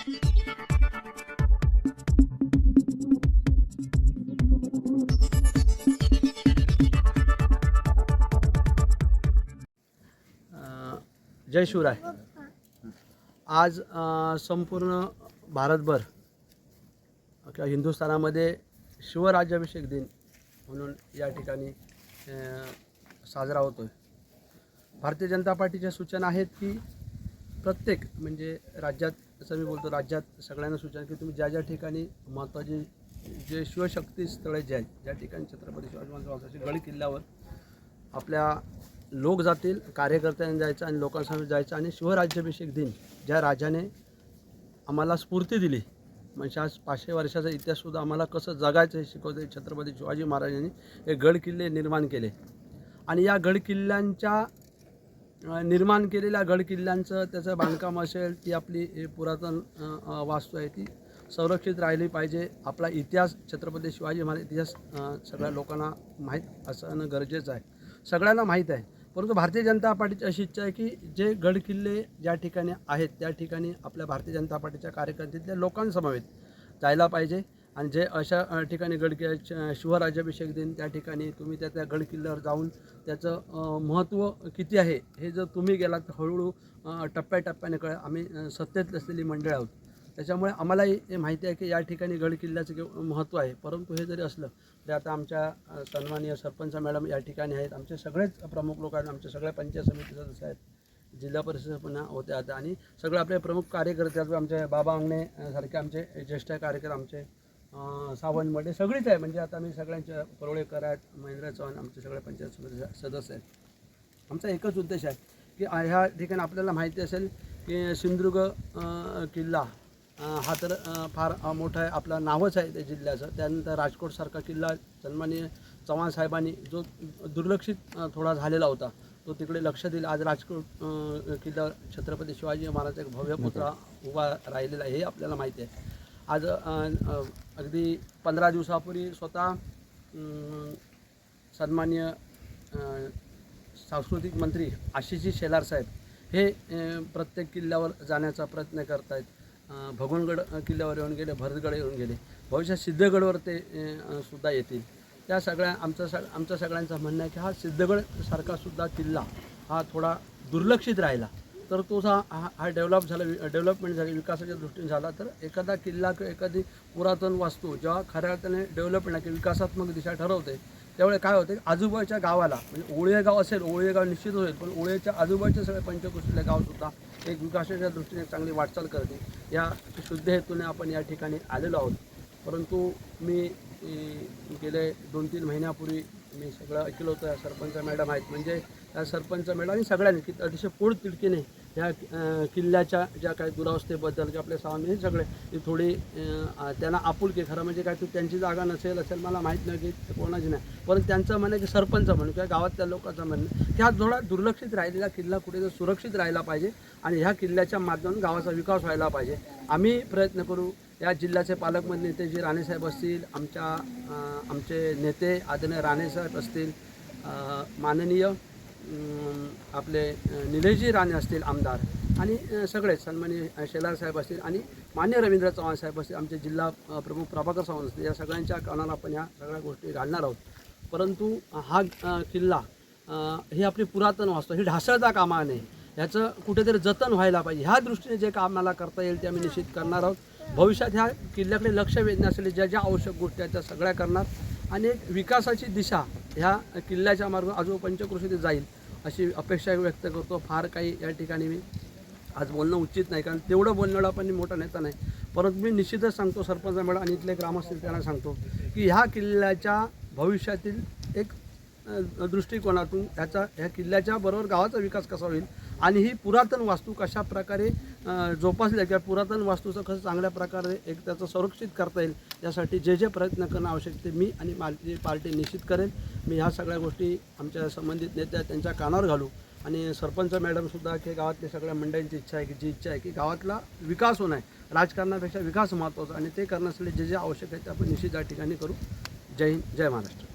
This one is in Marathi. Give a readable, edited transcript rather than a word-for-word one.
जय शिवराय। आज संपूर्ण भारतभर किंवा हिंदुस्थानामध्ये शिवराज्याभिषेक दिन म्हणून या ठिकाणी साजरा होतोय। भारतीय जनता पार्टीच्या सूचना आहेत की प्रत्येक म्हणजे राज्यात, असं मी बोलतो, राज्यात सगळ्यांना सूचना की तुम्ही ज्या ज्या ठिकाणी महत्त्वाची जे शिवशक्ती स्थळे जे आहेत, ज्या ठिकाणी छत्रपती शिवाजी महाराजांच्या गड किल्ल्यावर आपल्या लोक जातील, कार्यकर्त्यांनी जायचं आणि लोकांसमोर जायचं आणि शिवराज्याभिषेक दिन ज्या राजाने आम्हाला स्फूर्ती दिली, म्हणजे आज 500 वर्षाचा इतिहाससुद्धा आम्हाला कसं जगायचं हे शिकवते छत्रपती शिवाजी महाराजांनी हे गड किल्ले निर्माण केले। आणि या गड किल्ल्यांच्या निर्माण केलेल्या गड किल्ल्यांचं त्याचं बांधकाम असेल, ती आपली पुरातन वास्तू आहे ती संरक्षित राहिली पाहिजे। आपला इतिहास, छत्रपती शिवाजी महाराज इतिहास सगळ्या लोकांना माहीत असणं गरजेचं आहे, सगळ्यांना माहीत आहे। परंतु भारतीय जनता पार्टीची अशी इच्छा आहे की जे गड किल्ले ज्या ठिकाणी आहेत त्या ठिकाणी आपल्या भारतीय जनता पार्टीच्या कार्यकर्त्यातल्या लोकांसमवेत जायला पाहिजे आणि जे अशा ठिकाणी गड किल्ल्याच्या शिवराज्याभिषेक दिन त्या ठिकाणी तुम्ही त्या गड किल्ल्यावर जाऊन त्याचं महत्त्व किती आहे हे जर तुम्ही गेलात तर हळूहळू टप्प्याटप्प्याने कळेल। आम्ही सत्तेत असलेली मंडळ आहोत, त्याच्यामुळे आम्हालाही हे माहिती आहे की या ठिकाणी गड किल्ल्याचं महत्त्व आहे। परंतु हे जरी असलं तरी आता आमच्या सन्माननीय सरपंच मॅडम या ठिकाणी आहेत, आमचे सगळेच प्रमुख लोक आहेत, आमचे सगळे पंचायत समिती सदस्य आहेत, जिल्हा परिषद पण होते आता आणि सगळे आपले प्रमुख कार्यकर्ते आहेत, आमचे बाबा अंगणे सारखे आमचे ज्येष्ठ कार्यकर्ते, आमचे सावंतमध्ये सगळीच आहे। म्हणजे आता मी सगळ्यांचे परोळेकर आहेत, महेंद्र चव्हाण, आमचे सगळे पंचायत समिती सदस्य आहेत। आमचा एकच उद्देश आहे की ह्या ठिकाणी आपल्याला माहिती असेल की सिंधुदुर्ग किल्ला हा तर फार मोठा आहे, आपला नावच आहे त्या जिल्ह्याचं। त्यानंतर राजकोटसारखा किल्ला सन्माननीय चव्हाण साहेबांनी जो दुर्लक्षित थोडा झालेला होता तो तिकडे लक्ष दिलं। आज राजकोट किल्ल्यावर छत्रपती शिवाजी महाराजांचा एक भव्य पुतळा उभा राहिलेला आहे हे आपल्याला माहिती आहे। आज अगदी 15 दिवसापूर्वी स्वतः सन्माननीय सांस्कृतिक मंत्री आशिषजी शेलार साहेब हे प्रत्येक किल्ल्यावर जाण्याचा प्रयत्न करत आहेत। भगवानगड किल्ल्यावर येऊन गेले, भरतगड येऊन गेले, भविष्यात सिद्धगडवर ते सुद्धा येतील। त्या सगळ्या आमचं सगळ्यांचं म्हणणं आहे की हा सिद्धगड सारखा सुद्धा किल्ला हा थोडा दुर्लक्षित राहिला तर तो हा डेव्हलपमेंट झाली, विकासाच्या दृष्टीने झाला तर एखादा किल्ला किंवा एखादी पुरातन वास्तू जेव्हा खऱ्या अर्थाने डेव्हलपमेंट किंवा विकासात्मक दिशा ठरवते त्यावेळी काय होते, आजूबाजूच्या गावाला म्हणजे ओळीये गाव असेल, ओळीये गाव निश्चित होईल, पण ओळीच्या आजूबाजूचे सगळे पंचक्रोशीतले गावसुद्धा एक विकासाच्या दृष्टीने चांगली वाटचाल करते। या शुद्ध हेतूने आपण या ठिकाणी आलेलो आहोत। परंतु मी गेले 2-3 महिन्यापूर्वी मी सगळं ऐकलं होतं, या सरपंच मॅडम आहेत, म्हणजे या सरपंच मॅडम आणि सगळ्यांनी की अतिशय पोटतिडकीने ह्या किल्ल्याच्या ज्या काही दुरावस्थेबद्दल की आपल्या सावंत सगळे ती थोडी त्यांना आपुलकी, खरं म्हणजे काय, त्यांची जागा असेल मला माहीत नाही की कोणाची नाही, परंतु त्यांचं म्हणणं की सरपंच म्हणून किंवा गावातल्या लोकांचं म्हणणं की हा थोडा दुर्लक्षित राहिलेला किल्ला कुठेतरी सुरक्षित राहिला पाहिजे आणि ह्या किल्ल्याच्या माध्यमातून गावाचा विकास व्हायला पाहिजे। आम्ही प्रयत्न करू। या जिल्ह्याचे पालकमंत्री नेते जे राणेसाहेब असतील, आमचे नेते आदरणीय राणेसाहेब असतील, माननीय आपले निलेशजी राणे असतील आमदार, आणि सगळे सन्माननीय शेलार साहेब असतील आणि मान्य रवींद्र चव्हाण साहेब असतील, आमचे जिल्हा प्रमुख प्रभाकर सावंत असतील, या सगळ्यांच्या कानाला आपण या सगळ्या गोष्टी घालणार आहोत। परंतु हा किल्ला ही आपली पुरातन वास्तू ही ढासळता कामा नये, ह्याचं कुठेतरी जतन व्हायला पाहिजे। ह्या दृष्टीने जे कामाला करता येईल ते आम्ही निश्चित करणार आहोत। भविष्यात ह्या किल्ल्याकडे लक्ष वेधण्यासाठी ज्या ज्या आवश्यक गोष्टी आहेत त्या सगळ्या करणार आणि एक विकासाची दिशा ह्या किल्ल्याच्या मार्गावर आजू पंचक्रोशीत जाईल अशी अपेक्षा व्यक्त करतो। फार काही या ठिकाणी मी आज बोलणं उचित नाही, कारण तेवढं बोलणारा पण मोठा नेता नाही, परंतु मी निश्चितच सांगतो सरपंच मॅडम आणि इथले ग्रामस्थ त्यांना सांगतो की ह्या किल्ल्याच्या भविष्यातील एक दृष्टिकोनातून ह्या किल्ल्याच्या बरोबर गावाचा विकास कसा होईल आणि ही पुरातन वास्तू कशा प्रकारे जोपासल्या किंवा पुरातन वास्तूचं कसं चांगल्या प्रकारे एक त्याचं संरक्षित करता येईल यासाठी जे जे प्रयत्न करणं आवश्यक ते मी आणि माझी पार्टी निश्चित करेल। मी ह्या सगळ्या गोष्टी आमच्या संबंधित नेत्या त्यांच्या कानावर घालू आणि सरपंच मॅडमसुद्धा की गावातल्या सगळ्या मंडळींची इच्छा आहे की जी इच्छा आहे की गावातला विकास होणं आहे, राजकारणापेक्षा विकास महत्त्वाचा आणि ते करण्यासाठी जे जे आवश्यक आहे ते आपण निश्चित या ठिकाणी करू। जय हिंद, जय महाराष्ट्र।